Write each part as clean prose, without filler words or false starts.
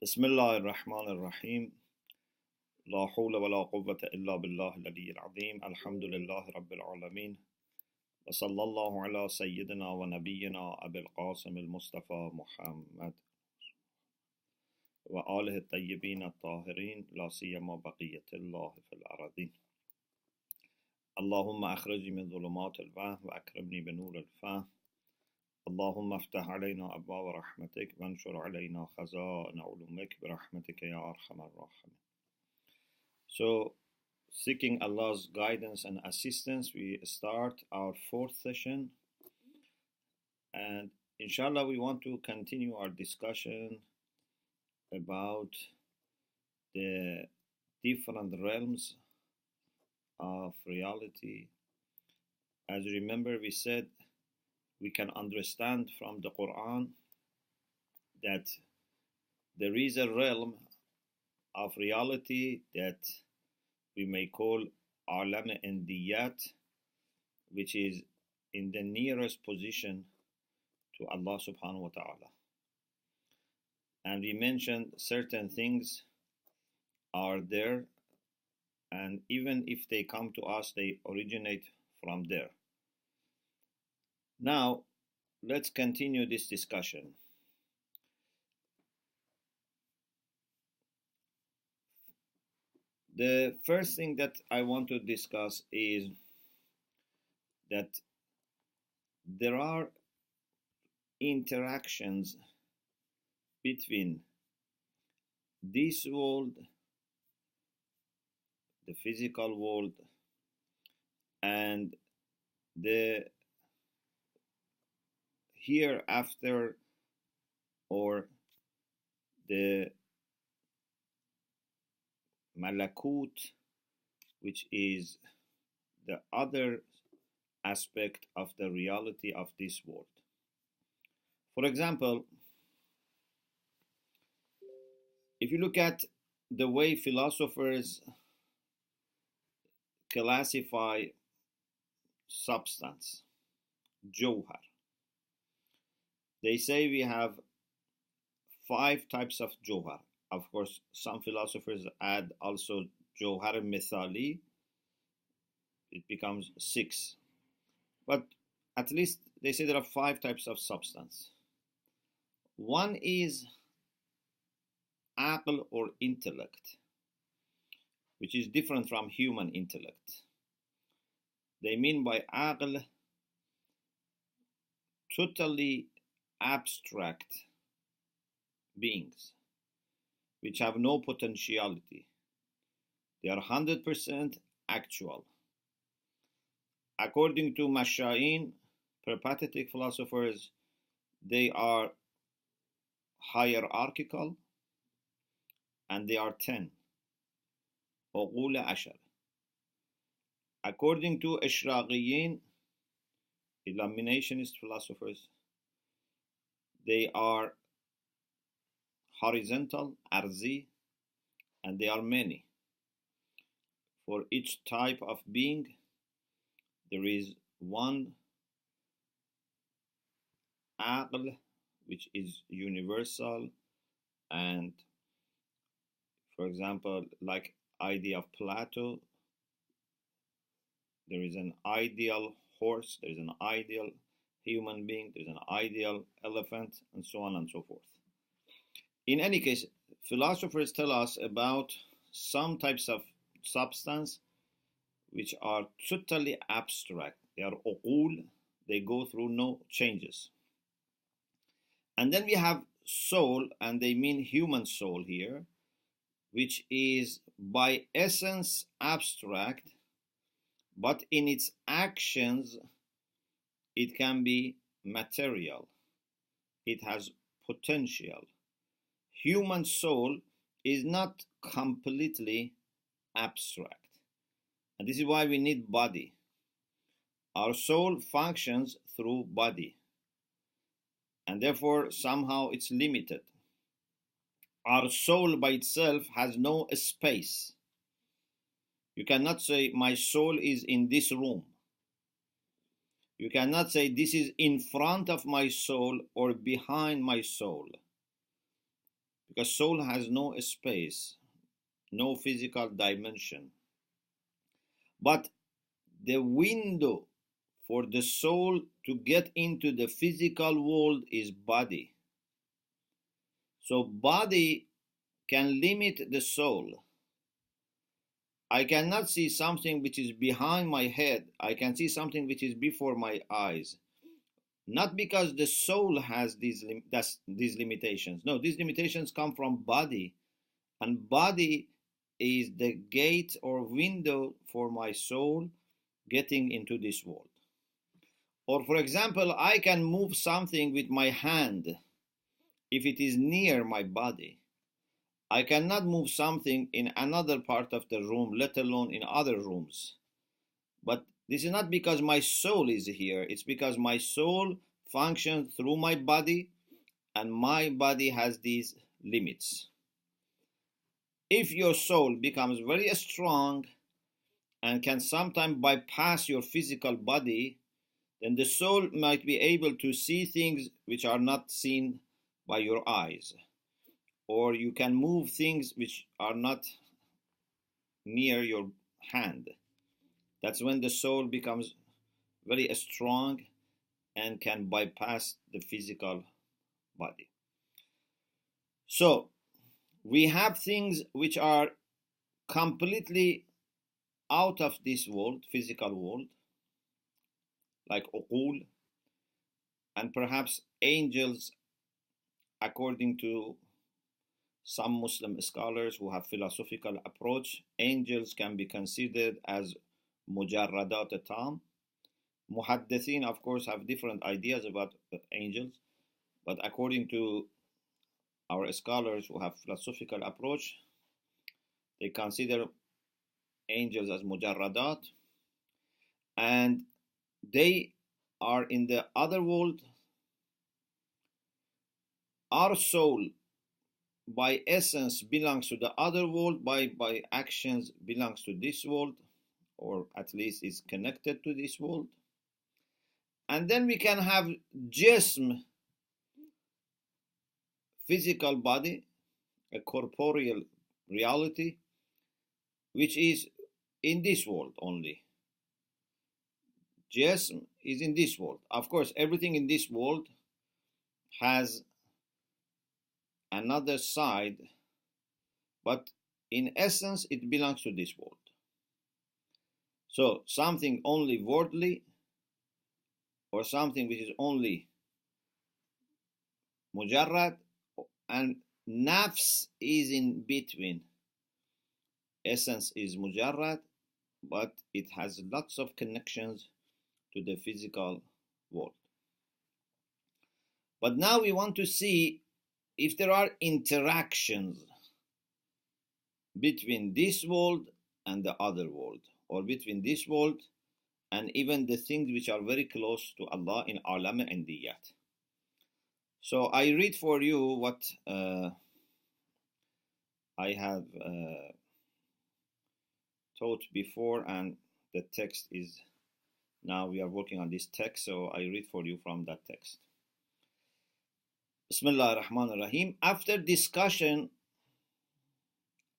بسم الله الرحمن الرحيم لا حول ولا قوة إلا بالله العلي العظيم الحمد لله رب العالمين وصلى الله على سيدنا ونبينا أبي القاسم المصطفى محمد وآله الطيبين الطاهرين لا سيما بقية الله في الأرضين اللهم أخرجني من ظلمات الوهم وأكرمني بنور الفهم اللهم افتح علينا أبواب رحمتك وانشر علينا خزائن علومك برحمتك يا أرحم الراحمين. So, seeking Allah's guidance and assistance, we start our fourth session, and inshallah we want to continue our discussion about the different realms of reality. As you remember, we said we can understand from the Qur'an that there is a realm of reality that we may call alam indiyat, which is in the nearest position to Allah subhanahu wa ta'ala. And we mentioned certain things are there, and even if they come to us, they originate from there. Now, let's continue this discussion. The first thing that I want to discuss is that there are interactions between this world, the physical world, and the hereafter, or the malakut, which is the other aspect of the reality of this world. For example, if you look at the way philosophers classify substance, jawhar, they say we have 5 types of jawhar. Of course, some philosophers add also jawhar mithali, it becomes 6. But at least they say there are 5 types of substance. One is aql or intellect, which is different from human intellect. They mean by aql totally abstract beings which have no potentiality. They are 100% actual. According to Masha'in, peripatetic philosophers, they are hierarchical, and they are 10. Uqul ashar. According to Ishraqiyin, illuminationist philosophers, they are horizontal, arzi, and they are many. For each type of being, there is one aql, which is universal, and for example, like idea of Plato, there is an ideal horse, there is an ideal human being, there is an ideal elephant, and so on and so forth. In any case, philosophers tell us about some types of substance which are totally abstract. They are uqul, they go through no changes. And then we have soul, and they mean human soul here, which is by essence abstract, but in its actions it can be material. It has potential. Human soul is not completely abstract. And this is why we need body. Our soul functions through body. And therefore, somehow it's limited. Our soul by itself has no space. You cannot say, my soul is in this room. You cannot say, this is in front of my soul or behind my soul. because soul has no space, no physical dimension. But the window for the soul to get into the physical world is body. So body can limit the soul. I cannot see something which is behind my head. I can see something which is before my eyes. Not because the soul has these limitations. No, these limitations come from body. And body is the gate or window for my soul getting into this world. Or for example, I can move something with my hand if it is near my body. I cannot move something in another part of the room, let alone in other rooms. But this is not because my soul is here. It's because my soul functions through my body, and my body has these limits. If your soul becomes very strong and can sometimes bypass your physical body, then the soul might be able to see things which are not seen by your eyes. Or you can move things which are not near your hand. That's when the soul becomes very strong and can bypass the physical body. So, we have things which are completely out of this world, physical world, like uqul, and perhaps angels, according to some Muslim scholars who have philosophical approach, angels can be considered as mujarradat tam. Muhaddithin, of course, have different ideas about angels, but according to our scholars who have philosophical approach, they consider angels as mujarradat, and they are in the other world. Our soul, by essence, belongs to the other world, by actions belongs to this world, or at least is connected to this world. And then we can have jism, physical body, a corporeal reality, which is in this world only. Jism is in this world. Of course, everything in this world has another side, but in essence it belongs to this world. So something only worldly, or something which is only mujarrad, and nafs is in between. Essence is mujarrad, but it has lots of connections to the physical world. But now we want to see if there are interactions between this world and the other world, or between this world and even the things which are very close to Allah in Alam Indiyat. So I read for you what I have taught before, and the text is, now we are working on this text, so I read for you from that text. Bismillah ar-Rahman ar-Rahim. After discussion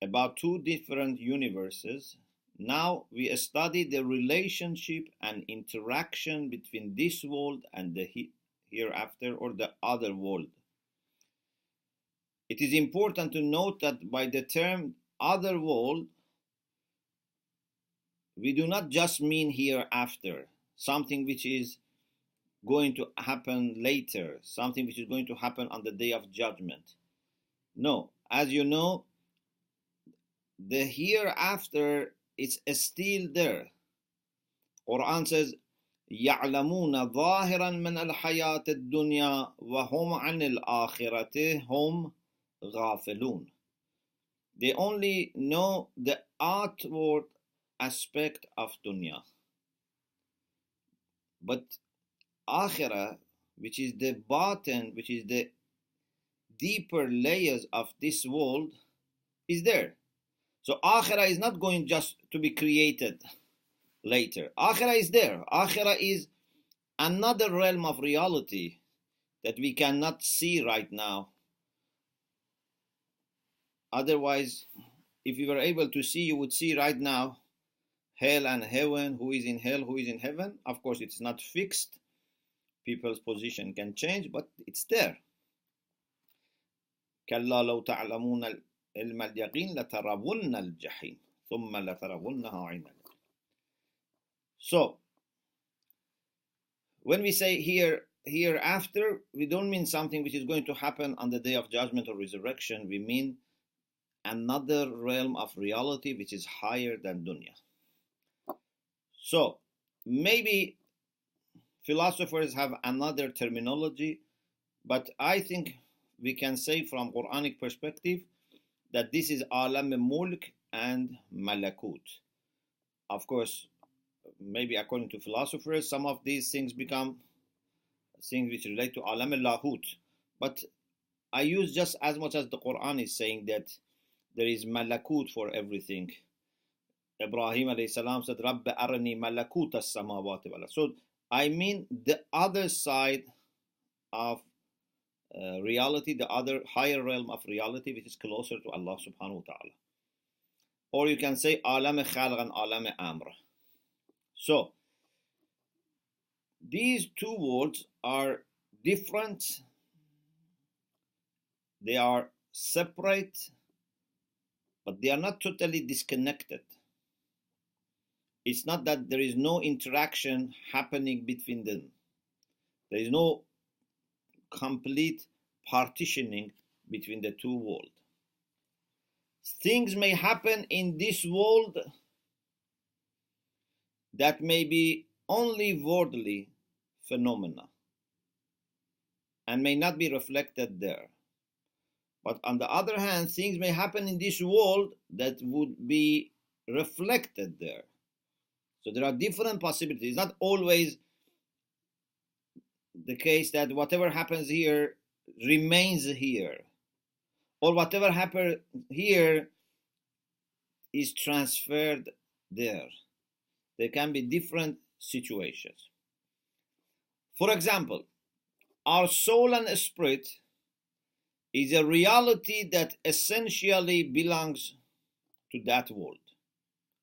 about two different universes, now we study the relationship and interaction between this world and the hereafter, or the other world. It is important to note that by the term other world, we do not just mean hereafter, something which is going to happen later, something which is going to happen on the day of judgment. No, as you know, the hereafter is still there. Qur'an says, يَعْلَمُونَ ظَاهِرًا مِنَ الْحَيَاةِ الدُّنْيَا وَهُمْ عَنِ الْآخِرَةِ هُمْ غَافِلُونَ. They only know the outward aspect of dunya. But akhirah, which is the batin, which is the deeper layers of this world, is there. So akhirah is not going just to be created later. Akhirah is there. Akhirah is another realm of reality that we cannot see right now. Otherwise, if you were able to see, you would see right now hell and heaven, who is in hell, who is in heaven. Of course, it's not fixed. People's position can change, but it's there. كلا لو تعلمون علم اليقين لترون الجحيم ثم لترونها عين اليقين. So, when we say hereafter, we don't mean something which is going to happen on the day of judgment or resurrection. We mean another realm of reality which is higher than dunya. So, maybe philosophers have another terminology, but I think we can say from Quranic perspective that this is alam mulk and malakut. Of course, maybe according to philosophers, some of these things become things which relate to alam lahut. But I use just as much as the Quran is saying that there is malakut for everything. Ibrahim alayhi salam said, Rabbi arani malakut as-samawati wal ard. So I mean the other side of reality, the other higher realm of reality, which is closer to Allah subhanahu wa ta'ala. Or you can say alam khalq and alam amr. So these two worlds are different. They are separate, but they are not totally disconnected. It's not that there is no interaction happening between them. There is no complete partitioning between the two worlds. Things may happen in this world that may be only worldly phenomena and may not be reflected there. But on the other hand, things may happen in this world that would be reflected there. So there are different possibilities. It's not always the case that whatever happens here remains here, or whatever happens here is transferred there. There can be different situations. For example, our soul and spirit is a reality that essentially belongs to that world.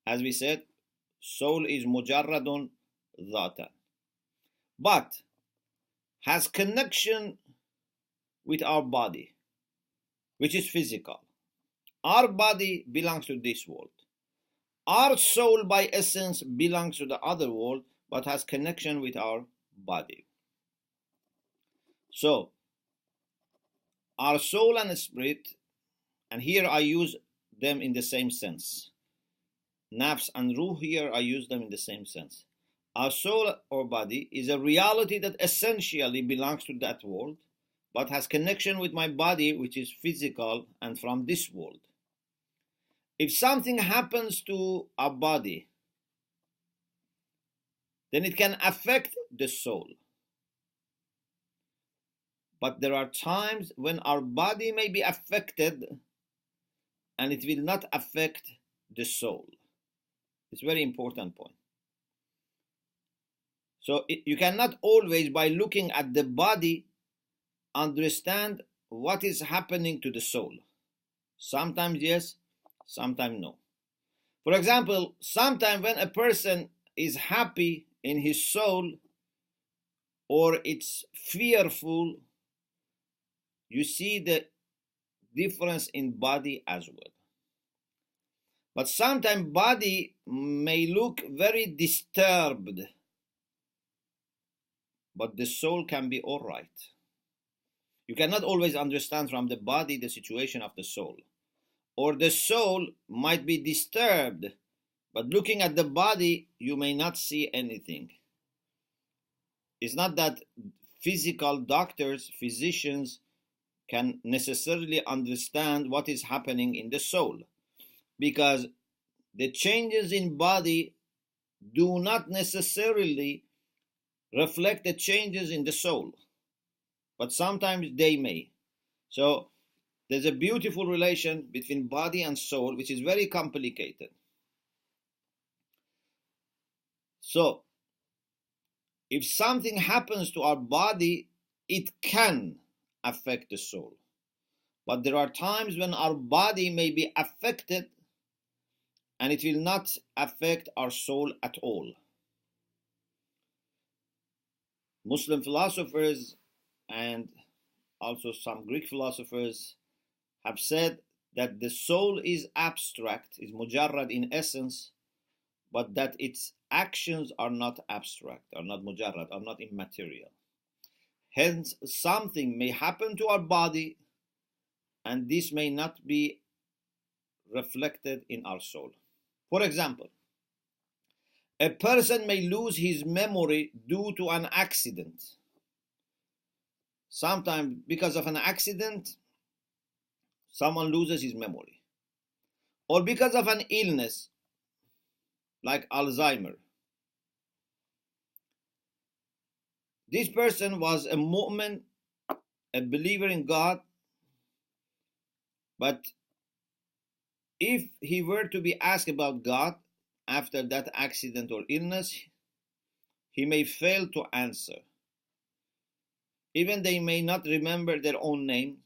As we said, soul is mujarradun dhatan, but has connection with our body, which is physical. Our body belongs to this world. Our soul, by essence, belongs to the other world, but has connection with our body. So, our soul and spirit, and here I use them in the same sense. Nafs and ruh, here I use them in the same sense. Our soul or body is a reality that essentially belongs to that world, but has connection with my body, which is physical and from this world. If something happens to our body, then it can affect the soul. But there are times when our body may be affected and it will not affect the soul. It's a very important point. So you cannot always, by looking at the body, understand what is happening to the soul. Sometimes yes, sometimes no. For example, sometimes when a person is happy in his soul or it's fearful, you see the difference in body as well. But sometimes body may look very disturbed, but the soul can be all right. You cannot always understand from the body the situation of the soul. Or the soul might be disturbed, but looking at the body, you may not see anything. It's not that physical doctors, physicians, can necessarily understand what is happening in the soul, because the changes in body do not necessarily reflect the changes in the soul, but sometimes they may. So there's a beautiful relation between body and soul, which is very complicated. So if something happens to our body, it can affect the soul. But there are times when our body may be affected and it will not affect our soul at all. Muslim philosophers and also some Greek philosophers have said that the soul is abstract, is mujarrad in essence, but that its actions are not abstract, are not mujarrad, are not immaterial. Hence, something may happen to our body and this may not be reflected in our soul. For example, a person may lose his memory due to an accident. Sometimes, because of an accident, someone loses his memory. Or because of an illness, like Alzheimer. This person was a mu'min, a believer in God, but if he were to be asked about God after that accident or illness, he may fail to answer. Even they may not remember their own name,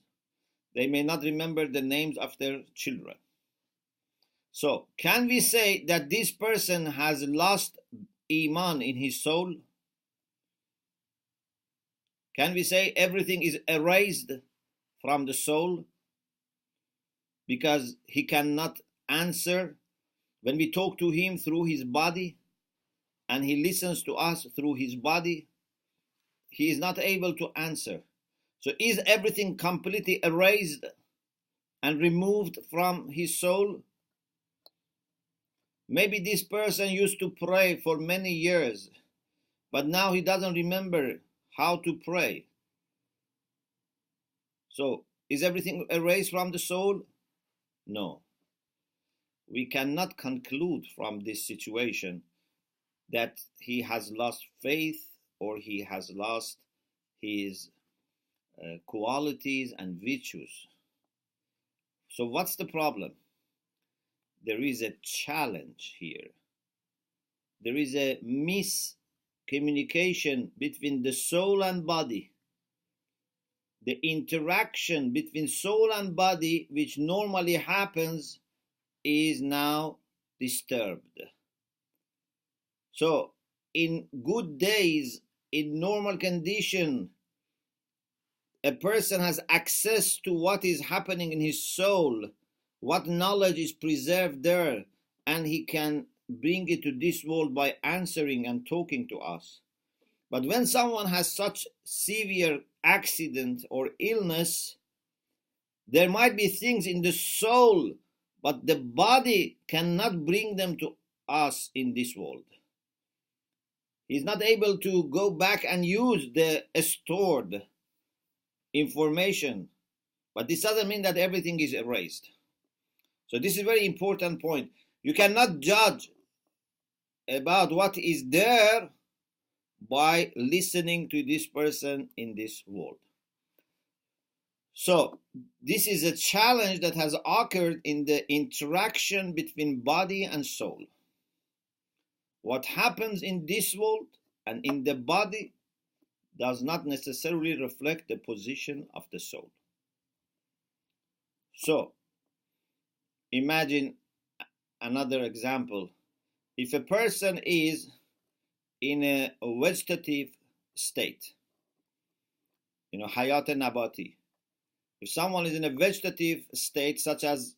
they may not remember the names of their children. So, can we say that this person has lost iman in his soul? Can we say everything is erased from the soul because he cannot answer when we talk to him through his body and he listens to us through his body? He is not able to answer. So is everything completely erased and removed from his soul? Maybe this person used to pray for many years, but now he doesn't remember how to pray. So, is everything erased from the soul? No. We cannot conclude from this situation that he has lost faith or he has lost his qualities and virtues. So what's the problem? There is a challenge here. There is a miscommunication between the soul and body. The interaction between soul and body, which normally happens, is now disturbed. So, in good days, in normal condition, a person has access to what is happening in his soul, what knowledge is preserved there, and he can bring it to this world by answering and talking to us. But when someone has such severe accident or illness, there might be things in the soul, but the body cannot bring them to us in this world. He's not able to go back and use the stored information, but this doesn't mean that everything is erased. So this is a very important point. You cannot judge about what is there by listening to this person in this world. So this is a challenge that has occurred in the interaction between body and soul. What happens in this world and in the body does not necessarily reflect the position of the soul. So, imagine another example. If a person is in a vegetative state, hayat nabati. If someone is in a vegetative state, such as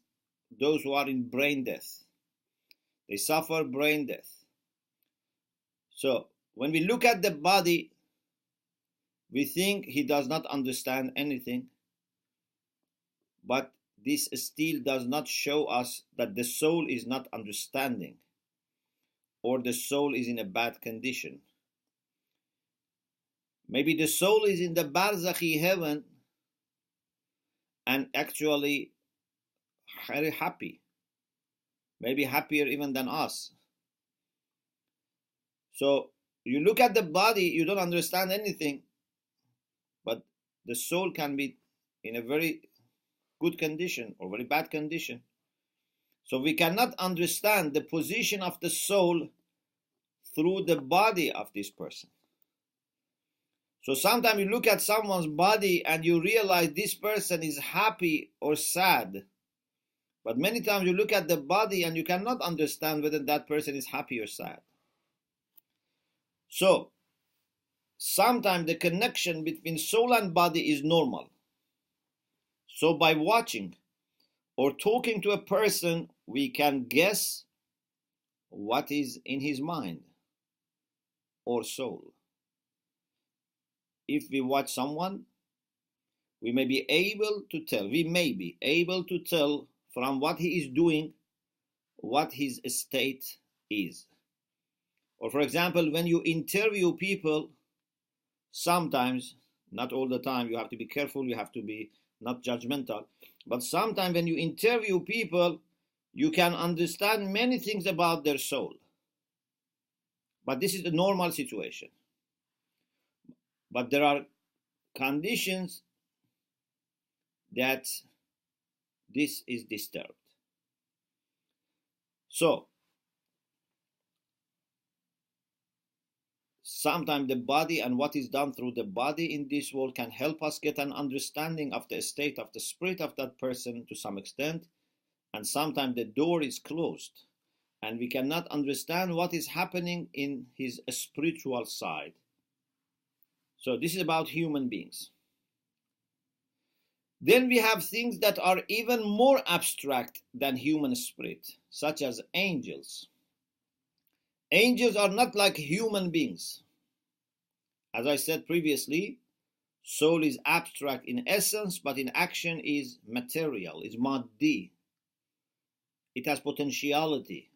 those who are in brain death, they suffer brain death. So, when we look at the body, we think he does not understand anything, but this still does not show us that the soul is not understanding or the soul is in a bad condition. Maybe the soul is in the barzakhi heaven and actually very happy, maybe happier even than us. So you look at the body, you don't understand anything, but the soul can be in a very good condition or very bad condition. So we cannot understand the position of the soul through the body of this person. So sometimes you look at someone's body and you realize this person is happy or sad. But many times you look at the body and you cannot understand whether that person is happy or sad. So sometimes the connection between soul and body is normal. So by watching or talking to a person, we can guess what is in his mind or soul. If we watch someone, we may be able to tell from what he is doing what his state is. Or for example, when you interview people, sometimes, not all the time, you have to be careful, you have to be not judgmental, but sometimes when you interview people, you can understand many things about their soul. But this is the normal situation. But there are conditions that this is disturbed. So sometimes the body and what is done through the body in this world can help us get an understanding of the state of the spirit of that person to some extent. And sometimes the door is closed and we cannot understand what is happening in his spiritual side. So this is about human beings. Then we have things that are even more abstract than human spirit, such as angels. Angels are not like human beings. As I said previously, soul is abstract in essence, but in action is material, is maddi. It has potentiality.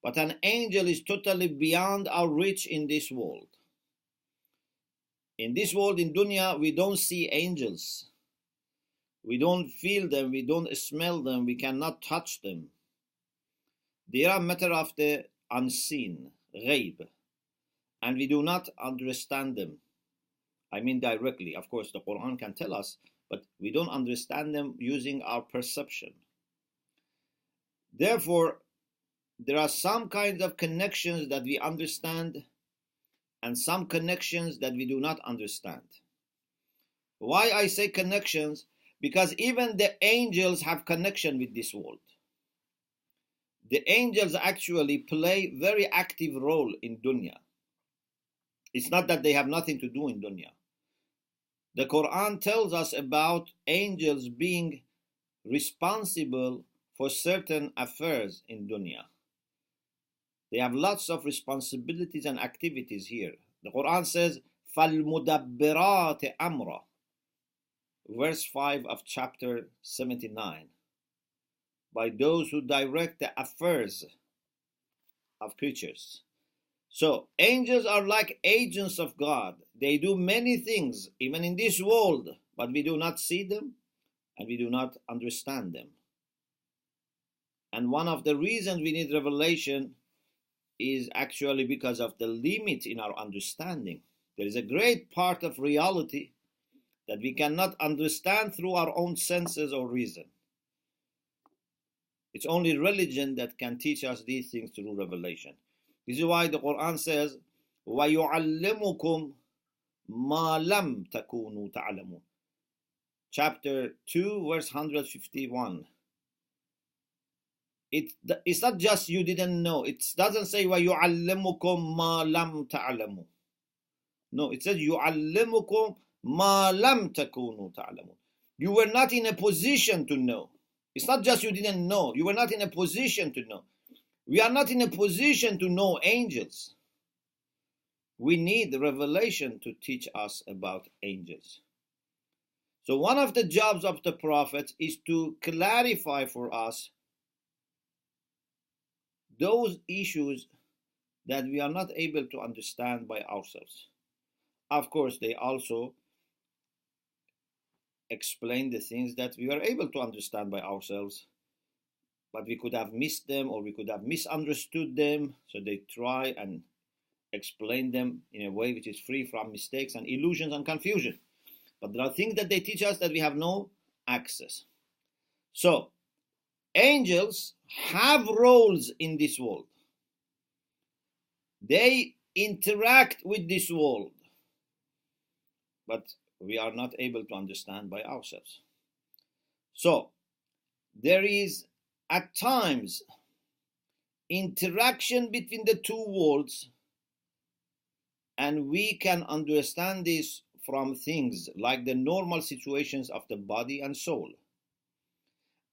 But an angel is totally beyond our reach in this world. In this world, in dunya, we don't see angels. We don't feel them, we don't smell them, we cannot touch them. They are a matter of the unseen, ghaib, and we do not understand them. I mean directly. Of course, the Qur'an can tell us, but we don't understand them using our perception. Therefore, there are some kinds of connections that we understand and some connections that we do not understand. Why I say connections? Because even the angels have connection with this world. The angels actually play very active role in dunya. It's not that they have nothing to do in dunya. The Quran tells us about angels being responsible for certain affairs in dunya. They have lots of responsibilities and activities here. The Quran says, فَالْمُدَبِّرَاتِ أَمْرًا, verse 5 of chapter 79. By those who direct the affairs of creatures. So angels are like agents of God. They do many things, even in this world, but we do not see them and we do not understand them. And one of the reasons we need revelation is actually because of the limit in our understanding. There is a great part of reality that we cannot understand through our own senses or reason. It's only religion that can teach us these things through revelation. This is why the Quran says, وَيُعَلِّمُكُمْ مَا لَمْ تَكُونُوا تَعْلَمُونَ. Chapter 2, verse 151. It's not just you didn't know. It doesn't say وَيُعَلِّمُكُمْ مَا لَمْ تَعْلَمُوا. No, it says يُعَلِّمُكُمْ مَا لَمْ تَكُونُوا تَعْلَمُونَ. You were not in a position to know. It's not just you didn't know. You were not in a position to know. We are not in a position to know angels. We need revelation to teach us about angels. So one of the jobs of the prophets is to clarify for us those issues that we are not able to understand by ourselves. Of course, they also explain the things that we are able to understand by ourselves, but we could have missed them or we could have misunderstood them, so they try and explain them in a way which is free from mistakes and illusions and confusion. But there are things that they teach us that we have no access. So, angels have roles in this world. They interact with this world. but we are not able to understand by ourselves. So there is at times interaction between the two worlds, and we can understand this from things like the normal situations of the body and soul.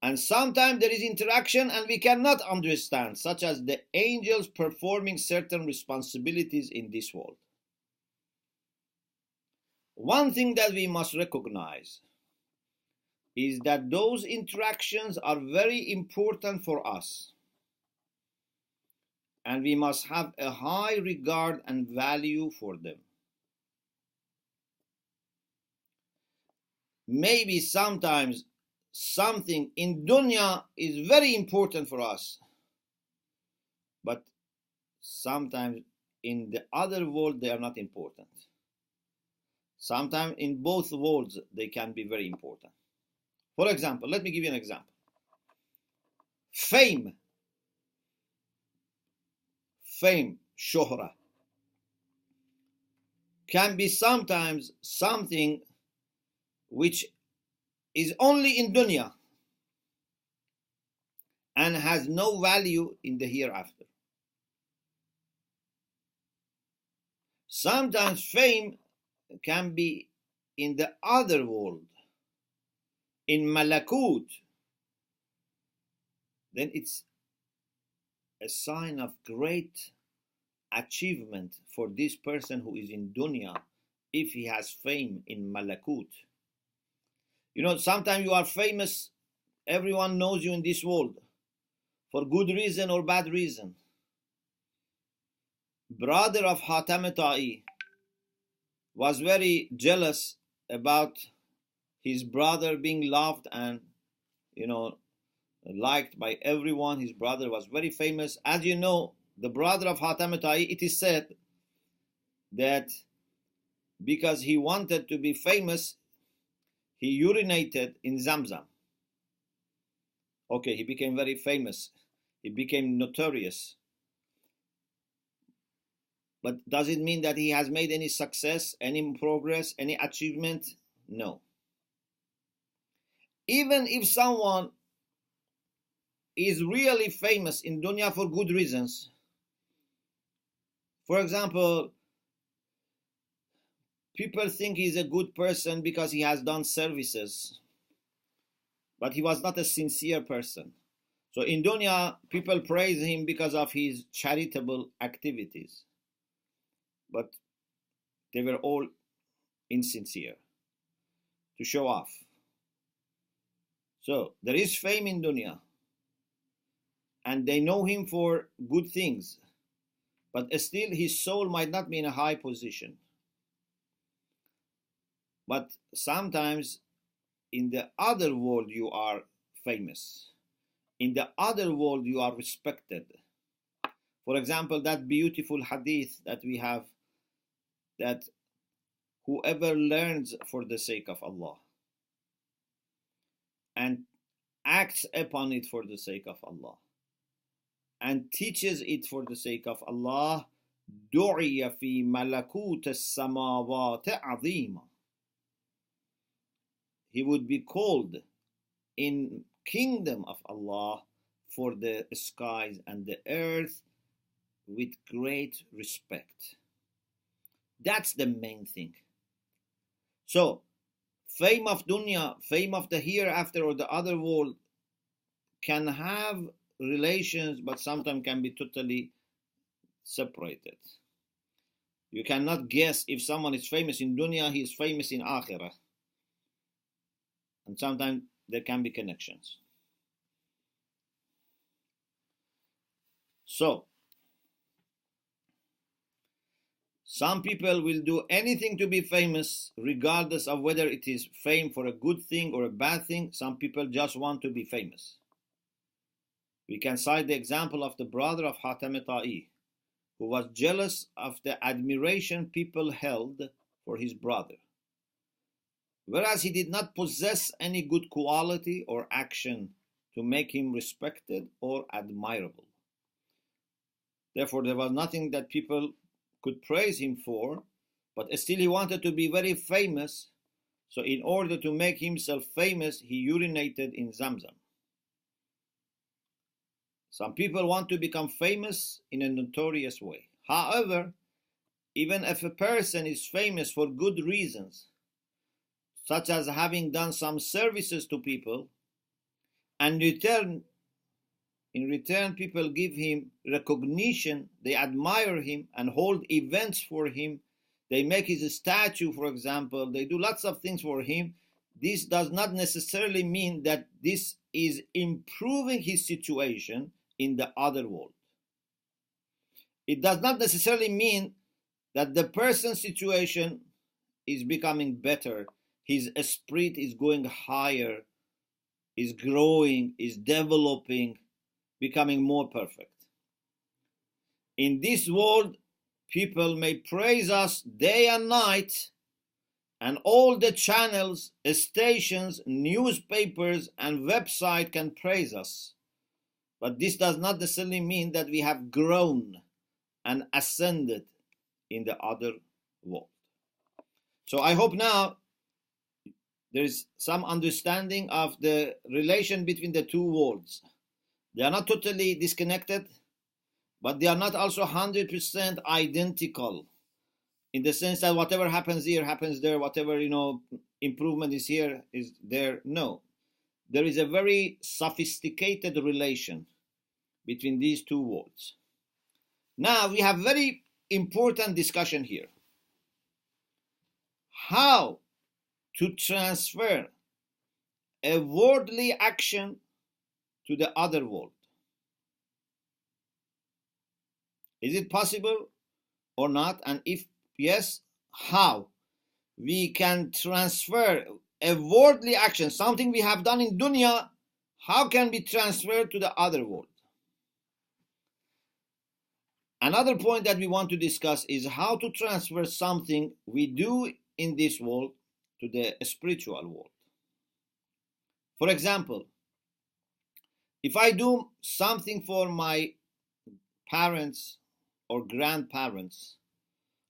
And sometimes there is interaction and we cannot understand, such as the angels performing certain responsibilities in this world. One thing that we must recognize is that those interactions are very important for us, and we must have a high regard and value for them. Maybe sometimes something in dunya is very important for us, but sometimes in the other world they are not important. Sometimes in both worlds they can be very important. For example, let me give you an example. Fame, shuhra, can be sometimes something which is only in dunya and has no value in the hereafter. Sometimes fame can be in the other world, in malakut. Then it's a sign of great achievement for this person who is in dunya if he has fame in malakut. You know, sometimes you are famous, everyone knows you in this world for good reason or bad reason. Brother of Hatem Ta'i was very jealous about his brother being loved and, liked by everyone. His brother was very famous. As you know, the brother of Hatem Ta'i, it is said that because he wanted to be famous, he urinated in Zamzam. Okay, he became very famous. He became notorious. But does it mean that he has made any success, any progress, any achievement? No. Even if someone is really famous in dunya for good reasons, for example, people think he's a good person because he has done services, but he was not a sincere person. So in dunya, people praise him because of his charitable activities, but they were all insincere, to show off. So there is fame in dunya, and they know him for good things, but still his soul might not be in a high position. But sometimes in the other world you are famous. In the other world you are respected. For example, that beautiful hadith that we have, that whoever learns for the sake of Allah and acts upon it for the sake of Allah and teaches it for the sake of Allah, دُعِيَ فِي مَلَكُوتِ السَّمَاوَاتِ عَظِيمًا, he would be called in kingdom of Allah for the skies and the earth with great respect. That's the main thing. So, fame of dunya, fame of the hereafter or the other world can have relations, but sometimes can be totally separated. You cannot guess if someone is famous in dunya, he is famous in akhirah. And sometimes there can be connections. So, some people will do anything to be famous, regardless of whether it is fame for a good thing or a bad thing. Some people just want to be famous. We can cite the example of the brother of Hatem Ta'i, who was jealous of the admiration people held for his brother, whereas he did not possess any good quality or action to make him respected or admirable. Therefore, there was nothing that people could praise him for, but still he wanted to be very famous. So in order to make himself famous, he urinated in Zamzam. Some people want to become famous in a notorious way. However, even if a person is famous for good reasons, such as having done some services to people, and in return people give him recognition, they admire him and hold events for him, they make his statue, for example, they do lots of things for him, this does not necessarily mean that this is improving his situation in the other world. It does not necessarily mean that the person's situation is becoming better, his spirit is going higher, is growing, is developing, becoming more perfect. In this world, people may praise us day and night, and all the channels, stations, newspapers, and websites can praise us. But this does not necessarily mean that we have grown and ascended in the other world. So I hope now there is some understanding of the relation between the two worlds. They are not totally disconnected, but they are not also 100% identical, in the sense that whatever happens here happens there, whatever improvement is here is there. No, there is a very sophisticated relation between these two worlds. Now we have very important discussion here. How to transfer a worldly action to the other world. Is it possible or not? And if yes, how? We can transfer a worldly action, something we have done in dunya, how can be transferred to the other world? Another point that we want to discuss is how to transfer something we do in this world to the spiritual world. For example, if I do something for my parents or grandparents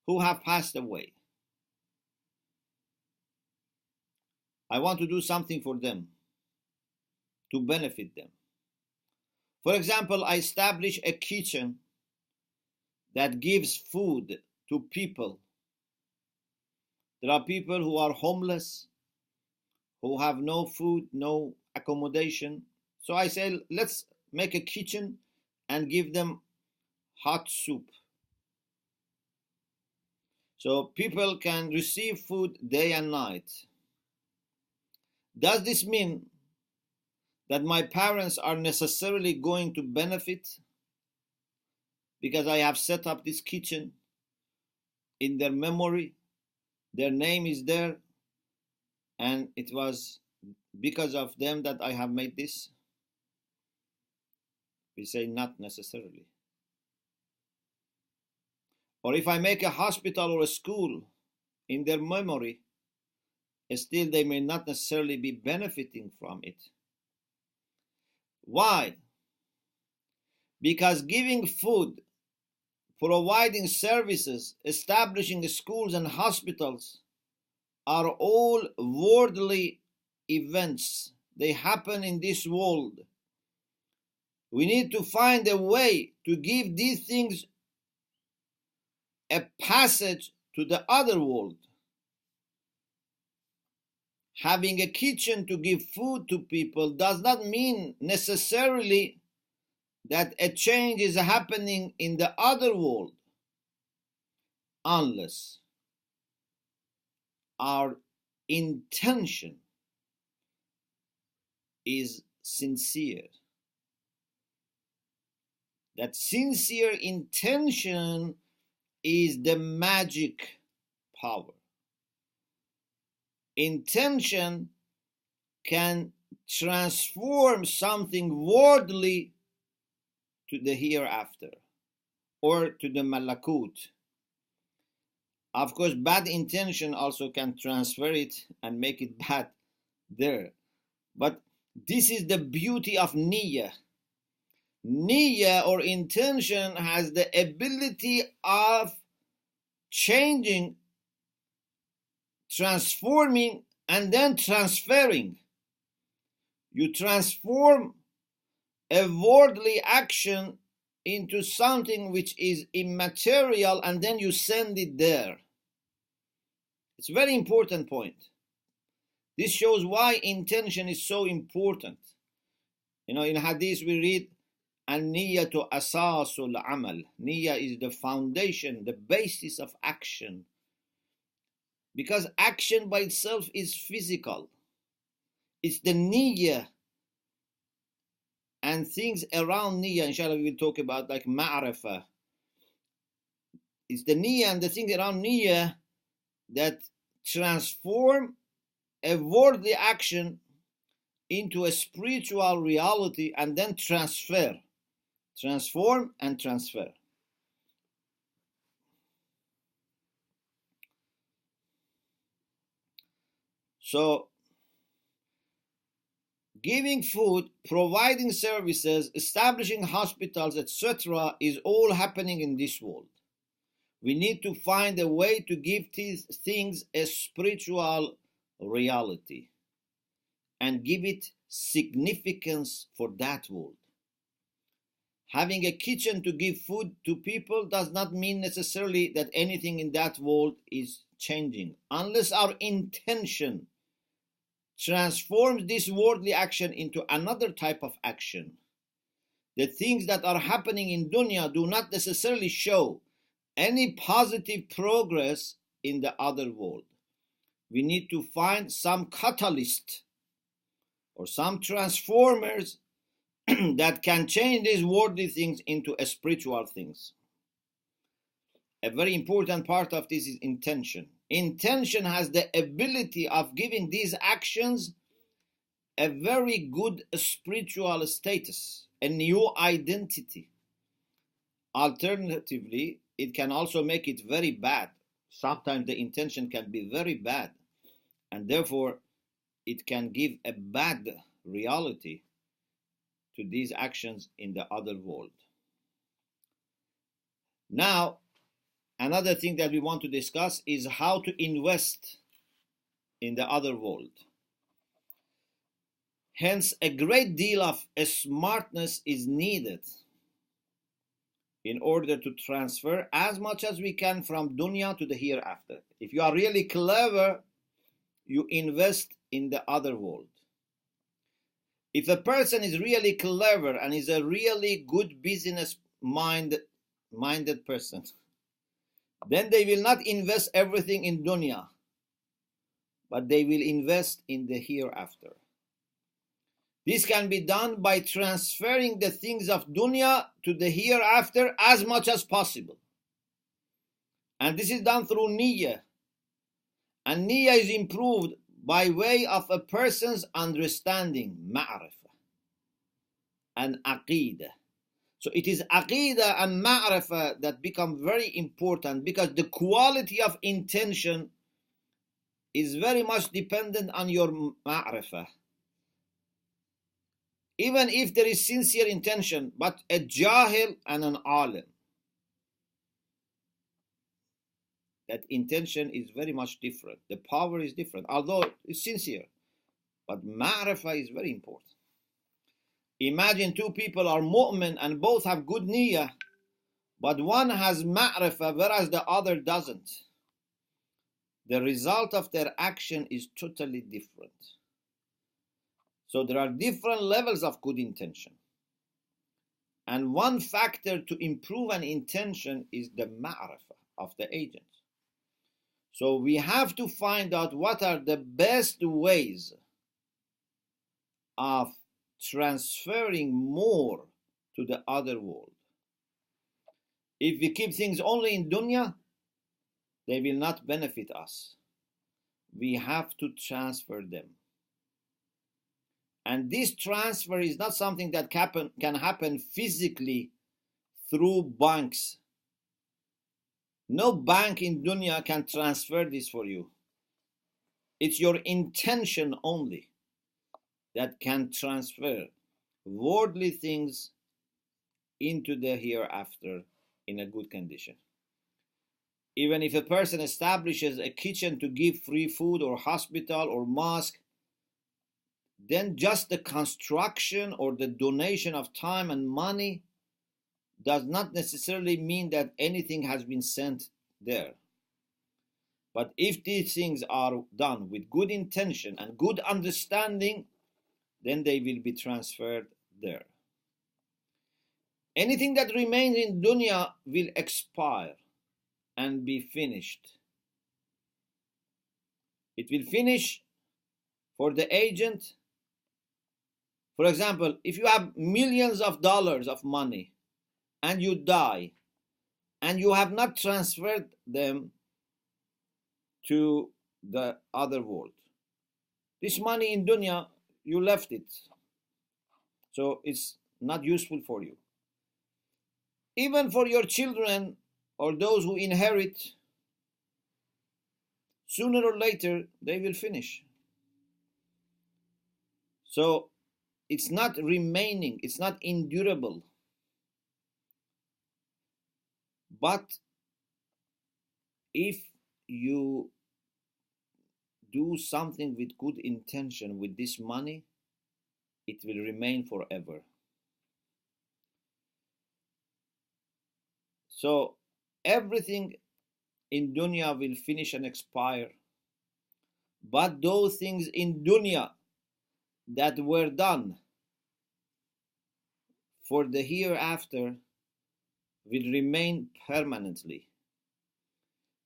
who have passed away, I want to do something for them to benefit them. For example, I establish a kitchen that gives food to people. There are people who are homeless, who have no food, no accommodation. So I say, let's make a kitchen and give them hot soup. So people can receive food day and night. Does this mean that my parents are necessarily going to benefit because I have set up this kitchen in their memory? Their name is there, and it was because of them that I have made this? We say not necessarily. Or if I make a hospital or a school in their memory, still they may not necessarily be benefiting from it. Why? Because giving food, providing services, establishing schools and hospitals are all worldly events. They happen in this world. We need to find a way to give these things a passage to the other world. Having a kitchen to give food to people does not mean necessarily that a change is happening in the other world, unless our intention is sincere. That sincere intention is the magic power. Intention can transform something worldly to the hereafter or to the malakut. Of course, bad intention also can transfer it and make it bad there. But this is the beauty of niyyah. Niyyah or intention has the ability of changing transforming and then transferring. You transform a worldly action into something which is immaterial, and then you send it there. It's a very important point. This shows why intention is so important. In hadith we read, "An-niyatu asasul amal." Niyya is the foundation, the basis of action. Because action by itself is physical. It's the niyya and things around niyya, inshallah we will talk about, like ma'rifah. It's the niyya and the things around niyya that transform a worldly action into a spiritual reality and then transform and transfer. So giving food, providing services, establishing hospitals, etc. is all happening in this world. We need to find a way to give these things a spiritual reality and give it significance for that world. Having a kitchen to give food to people does not mean necessarily that anything in that world is changing, unless our intention transforms this worldly action into another type of action. The things that are happening in dunya do not necessarily show any positive progress in the other world. We need to find some catalyst or some transformers that can change these worldly things into spiritual things. A very important part of this is intention. Intention has the ability of giving these actions a very good spiritual status, a new identity. Alternatively, it can also make it very bad. Sometimes the intention can be very bad, and therefore it can give a bad reality to these actions in the other world. Now, another thing that we want to discuss is how to invest in the other world. Hence, a great deal of smartness is needed in order to transfer as much as we can from dunya to the hereafter. If you are really clever, you invest in the other world. If a person is really clever and is a really good business minded person, then they will not invest everything in dunya, but they will invest in the hereafter. This can be done by transferring the things of dunya to the hereafter as much as possible. And this is done through niyyah. And niyyah is improved by way of a person's understanding, ma'rifah, and aqeedah. So it is aqeedah and ma'rifah that become very important, because the quality of intention is very much dependent on your ma'rifah. Even if there is sincere intention, but a jahil and an alim, that intention is very much different. The power is different, although it's sincere. But ma'rifah is very important. Imagine two people are mu'min and both have good niyyah, but one has ma'rifah whereas the other doesn't. The result of their action is totally different. So there are different levels of good intention. And one factor to improve an intention is the ma'rifah of the agent. So we have to find out what are the best ways of transferring more to the other world. If we keep things only in dunya, they will not benefit us. We have to transfer them. And this transfer is not something that can happen physically through banks. No bank in dunya can transfer this for you. It's your intention only that can transfer worldly things into the hereafter in a good condition. Even if a person establishes a kitchen to give free food or hospital or mosque, then just the construction or the donation of time and money does not necessarily mean that anything has been sent there. But if these things are done with good intention and good understanding, then they will be transferred there. Anything that remains in dunya will expire and be finished. It will finish for the agent. For example, if you have millions of dollars of money and you die and you have not transferred them to the other world, this money in dunya, you left it. So it's not useful for you. Even for your children or those who inherit, sooner or later they will finish. So it's not remaining, it's not endurable. But if you do something with good intention with this money, it will remain forever. So everything in dunya will finish and expire, but those things in dunya that were done for the hereafter will remain permanently,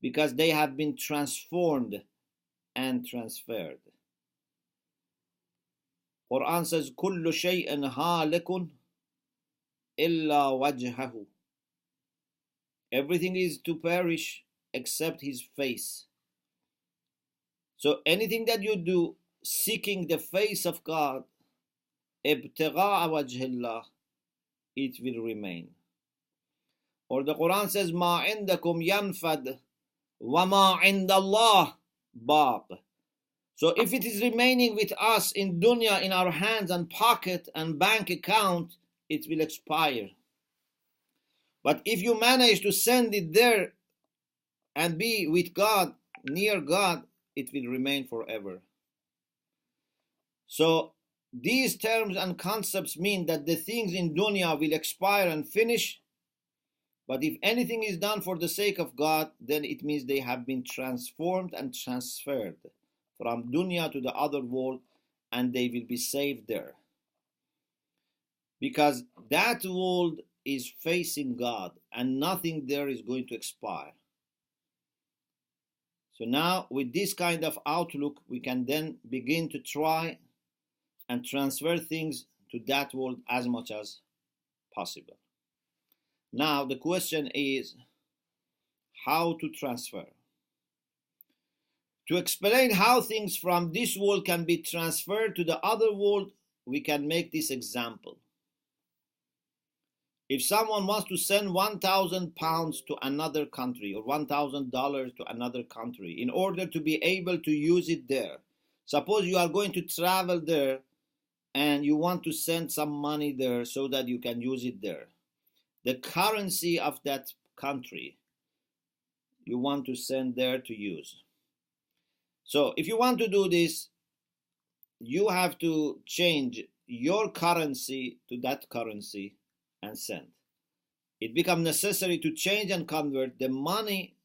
because they have been transformed and transferred. Qur'an says, كُلُّ شَيْءٍ هَالِكٌ إِلَّا وَجْهَهُ. Everything is to perish except his face. So anything that you do seeking the face of God, ابتغاء وجه الله, it will remain. Or the Quran says, مَا عِنْدَكُمْ يَنْفَدْ وَمَا عِنْدَ اللَّهِ بَاقٍ. So if it is remaining with us in dunya, in our hands and pocket and bank account, it will expire. But if you manage to send it there and be with God, near God, it will remain forever. So these terms and concepts mean that the things in dunya will expire and finish, but if anything is done for the sake of God, then it means they have been transformed and transferred from dunya to the other world, and they will be saved there. Because that world is facing God, and nothing there is going to expire. So now, with this kind of outlook, we can then begin to try and transfer things to that world as much as possible. Now, the question is how to transfer. To explain how things from this world can be transferred to the other world, we can make this example. If someone wants to send 1,000 pounds to another country or $1,000 to another country in order to be able to use it there, suppose you are going to travel there and you want to send some money there so that you can use it there. The currency of that country you want to send there to use. So if you want to do this, you have to change your currency to that currency and send. It becomes necessary to change and convert the money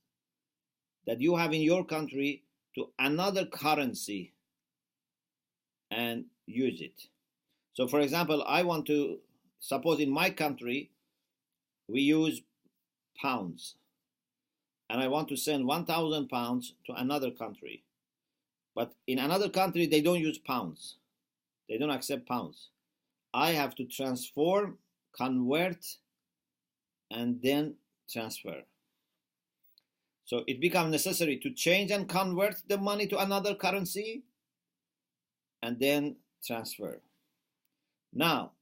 that you have in your country to another currency and use it. So for example, I want to, suppose in my country, we use pounds, and I want to send 1,000 pounds to another country. But in another country, they don't use pounds. They don't accept pounds. I have to transform, convert, and then transfer. So it becomes necessary to change and convert the money to another currency and then transfer. Now,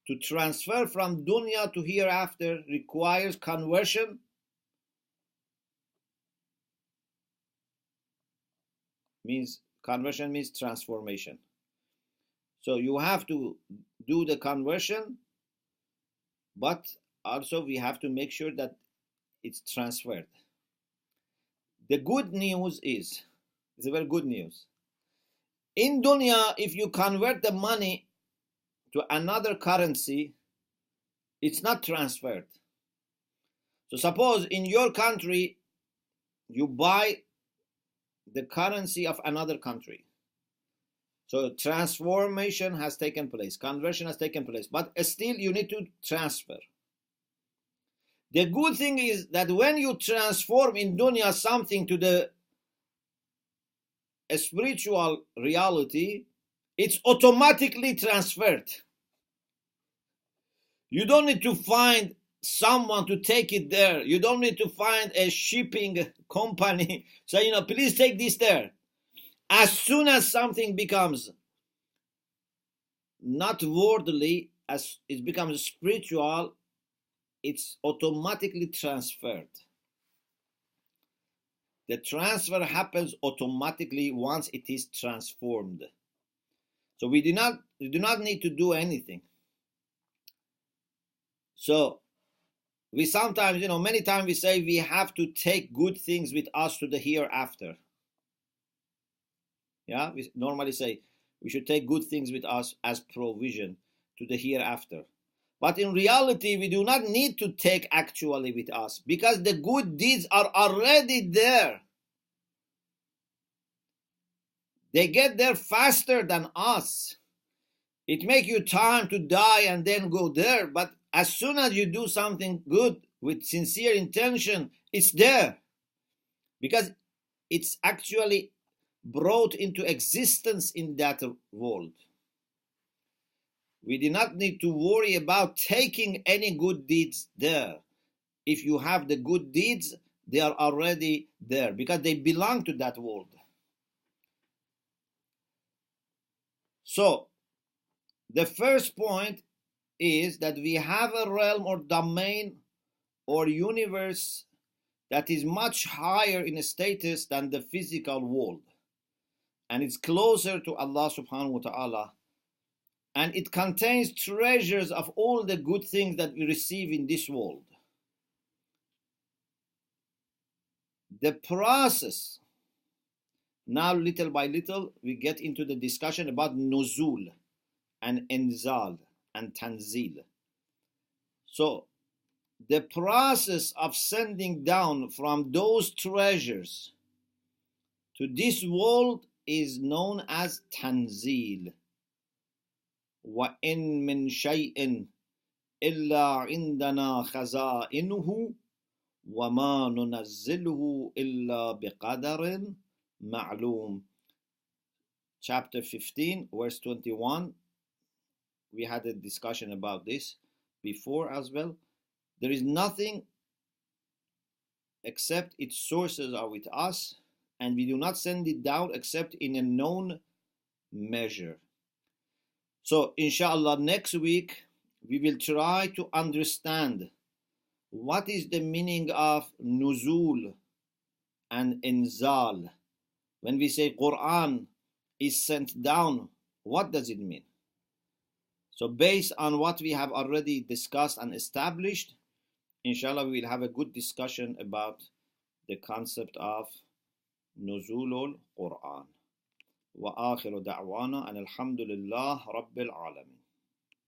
to transfer from dunya to hereafter requires conversion, means transformation. So you have to do the conversion, but also we have to make sure that it's transferred. The good news is, it's a very good news. In dunya, if you convert the money to another currency, it's not transferred. So suppose in your country, you buy the currency of another country. So transformation has taken place, conversion has taken place, but still you need to transfer. The good thing is that when you transform in dunya something to the spiritual reality, it's automatically transferred. You don't need to find someone to take it there. You don't need to find a shipping company saying, please take this there. As soon as something becomes not worldly, as it becomes spiritual, it's automatically transferred. The transfer happens automatically once it is transformed. So we do not need to do anything. So we sometimes, many times we say we have to take good things with us to the hereafter. Yeah, we normally say we should take good things with us as provision to the hereafter. But in reality, we do not need to take actually with us because the good deeds are already there. They get there faster than us. It makes you time to die and then go there. But as soon as you do something good with sincere intention, it's there. Because it's actually brought into existence in that world. We do not need to worry about taking any good deeds there. If you have the good deeds, they are already there because they belong to that world. So, the first point is that we have a realm or domain or universe that is much higher in status than the physical world. And it's closer to Allah subhanahu wa ta'ala. And it contains treasures of all the good things that we receive in this world. The process, now little by little, we get into the discussion about nuzul and inzal and tanzil. So, the process of sending down from those treasures to this world is known as tanzil. وَإِن مِّن شَيْءٍ إِلَّا عِندَنَا خَزَائِنُهُ وَمَا نُنَزِّلُهُ إِلَّا بِقَدَرٍ مَعْلُومٍ. Chapter 15, verse 21. We had a discussion about this before as well. There is nothing except its sources are with us, and we do not send it down except in a known measure. So, inshallah, next week we will try to understand what is the meaning of nuzul and inzal. When we say Qur'an is sent down, what does it mean? So, based on what we have already discussed and established, inshallah, we will have a good discussion about the concept of nuzulul Qur'an. وآخر دعوانا أن الحمد لله رب العالمين.